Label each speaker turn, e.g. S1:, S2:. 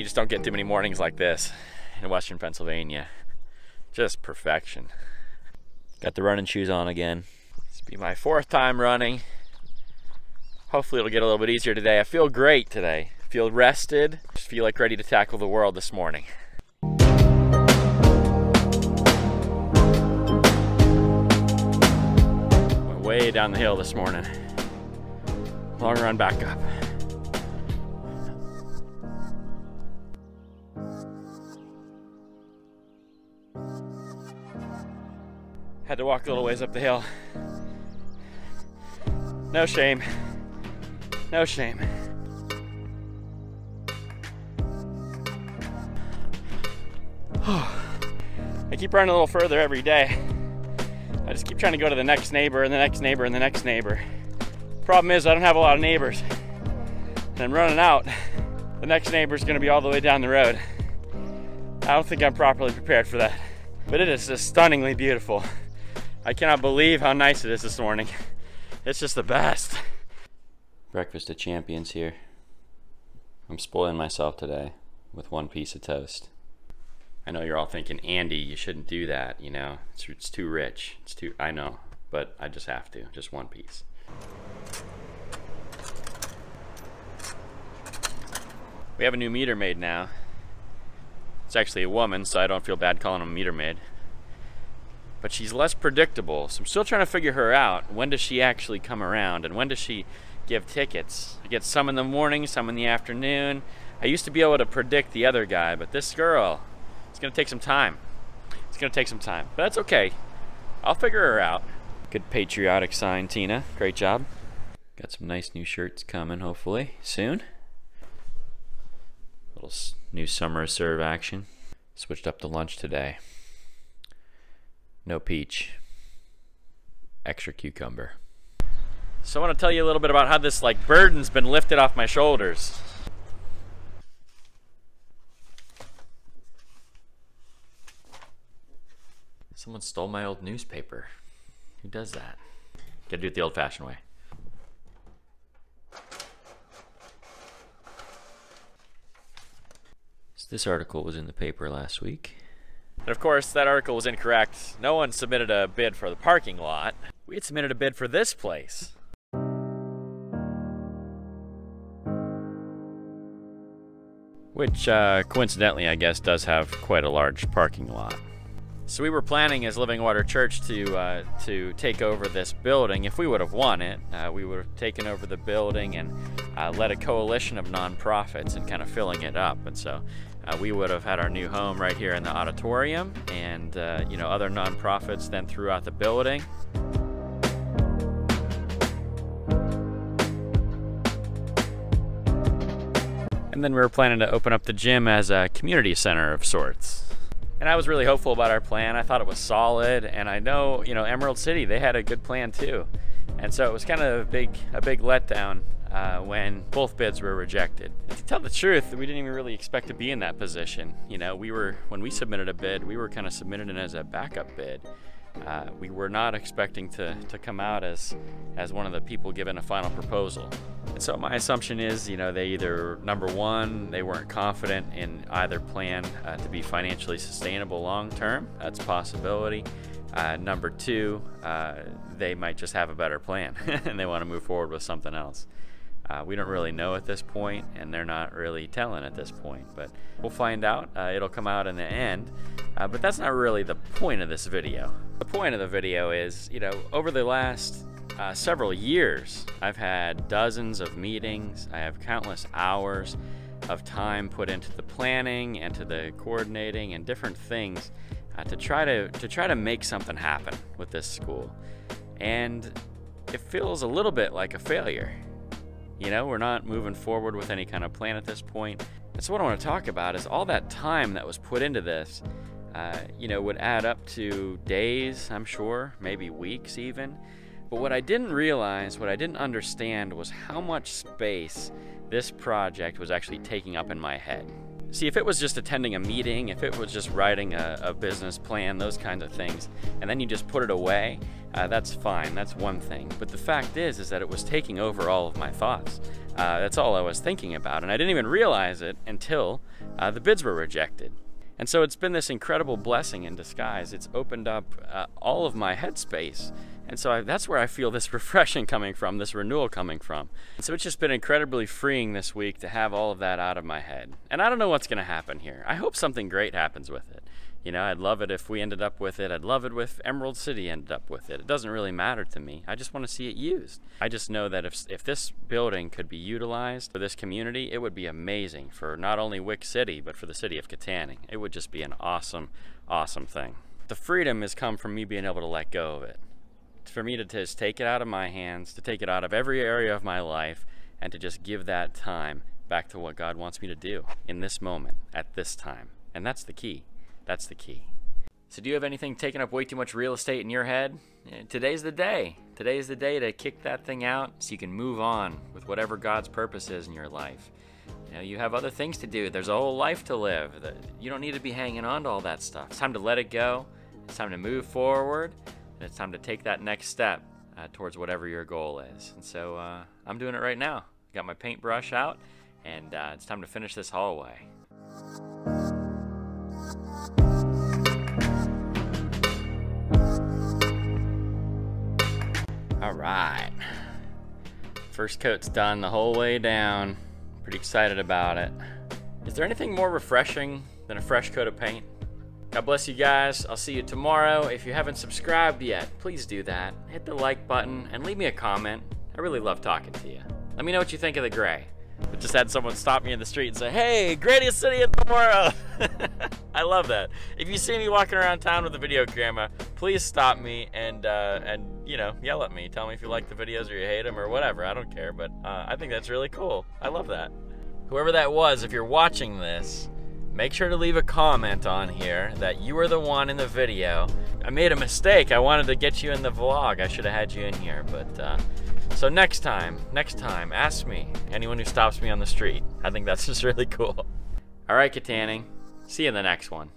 S1: you just don't get too many mornings like this in Western Pennsylvania. Just perfection. Got the running shoes on again. This will be my 4th time running. Hopefully it'll get a little bit easier today. I feel great today. I feel rested. Just feel like ready to tackle the world this morning. Went way down the hill this morning. Long run back up. Had to walk a little ways up the hill. No shame. No shame. I keep running a little further every day. I just keep trying to go to the next neighbor and the next neighbor and the next neighbor. Problem is, I don't have a lot of neighbors. And I'm running out. The next neighbor's gonna be all the way down the road. I don't think I'm properly prepared for that. But it is just stunningly beautiful. I cannot believe how nice it is this morning. It's just the best. Breakfast of champions here. I'm spoiling myself today with 1 piece of toast. I know you're all thinking, Andy, you shouldn't do that, you know. It's too rich. I know, but I just have to. Just 1 piece. We have a new meter maid now. It's actually a woman, so I don't feel bad calling him a meter maid. But she's less predictable, so I'm still trying to figure her out. When does she actually come around, and when does she give tickets? I get some in the morning, some in the afternoon. I used to be able to predict the other guy, but this girl, it's gonna take some time. It's gonna take some time, but that's okay. I'll figure her out. Good patriotic sign, Tina. Great job. Got some nice new shirts coming, hopefully, soon. Little new summer serve action. Switched up to lunch today. No peach, extra cucumber. So I want to tell you a little bit about how this burden's been lifted off my shoulders. Someone stole my old newspaper. Who does that? Gotta do it the old-fashioned way. So this article was in the paper last week. And of course, that article was incorrect. No one submitted a bid for the parking lot. We had submitted a bid for this place. Which, coincidentally, I guess, does have quite a large parking lot. So we were planning as Living Water Church to take over this building. If we would have won it, we would have taken over the building and led a coalition of nonprofits and kind of filling it up. And so we would have had our new home right here in the auditorium, and you know, other nonprofits then throughout the building. And then we were planning to open up the gym as a community center of sorts. And I was really hopeful about our plan. I thought it was solid, and I know, you know, Emerald City, they had a good plan too. And so it was kind of a big letdown when both bids were rejected. And to tell the truth, we didn't even really expect to be in that position. You know, when we submitted a bid, we were kind of submitted it as a backup bid. We were not expecting to come out as one of the people given a final proposal. And so my assumption is, you know, they either, number one, they weren't confident in either plan to be financially sustainable long term. That's a possibility. Number two, they might just have a better plan and they want to move forward with something else. We don't really know at this point, and they're not really telling at this point, but we'll find out. It'll come out in the end, but that's not really the point of this video. The point of the video is, you know, over the last several years, I've had dozens of meetings. I have countless hours of time put into the planning and to the coordinating and different things to try to make something happen with this school. And it feels a little bit like a failure. You know, we're not moving forward with any kind of plan at this point. And so what I want to talk about is all that time that was put into this, you know, would add up to days, I'm sure, maybe weeks even. But what I didn't realize, what I didn't understand was how much space this project was actually taking up in my head. See, if it was just attending a meeting, if it was just writing a business plan, those kinds of things, and then you just put it away, that's fine, that's one thing. But the fact is that it was taking over all of my thoughts. That's all I was thinking about, and I didn't even realize it until the bids were rejected. And so it's been this incredible blessing in disguise. It's opened up all of my headspace. And so that's where I feel this refreshing coming from, this renewal coming from. And so it's just been incredibly freeing this week to have all of that out of my head. And I don't know what's going to happen here. I hope something great happens with it. You know, I'd love it if we ended up with it. I'd love it if Emerald City ended up with it. It doesn't really matter to me. I just want to see it used. I just know that if this building could be utilized for this community, it would be amazing for not only Wick City, but for the city of Kittanning. It would just be an awesome, awesome thing. The freedom has come from me being able to let go of it. For me to just take it out of my hands, to take it out of every area of my life, and to just give that time back to what God wants me to do in this moment, at this time. And that's the key. That's the key. So do you have anything taking up way too much real estate in your head? Today's the day. Today's the day to kick that thing out so you can move on with whatever God's purpose is in your life. You know, you have other things to do. There's a whole life to live. You don't need to be hanging on to all that stuff. It's time to let it go. It's time to move forward. And it's time to take that next step towards whatever your goal is. And so I'm doing it right now. Got my paintbrush out, and it's time to finish this hallway. All right. First coat's done the whole way down. Pretty excited about it. Is there anything more refreshing than a fresh coat of paint? God bless you guys. I'll see you tomorrow. If you haven't subscribed yet, please do that. Hit the like button and leave me a comment. I really love talking to you. Let me know what you think of the gray. I just had someone stop me in the street and say, "Hey, greatest city in the world." I love that. If you see me walking around town with a video camera, please stop me and you know, yell at me. Tell me if you like the videos or you hate them or whatever. I don't care, but I think that's really cool. I love that. Whoever that was, if you're watching this, make sure to leave a comment on here that you were the one in the video. I made a mistake. I wanted to get you in the vlog. I should have had you in here, but so next time, ask me, anyone who stops me on the street. I think that's just really cool. All right, Kittanning, see you in the next one.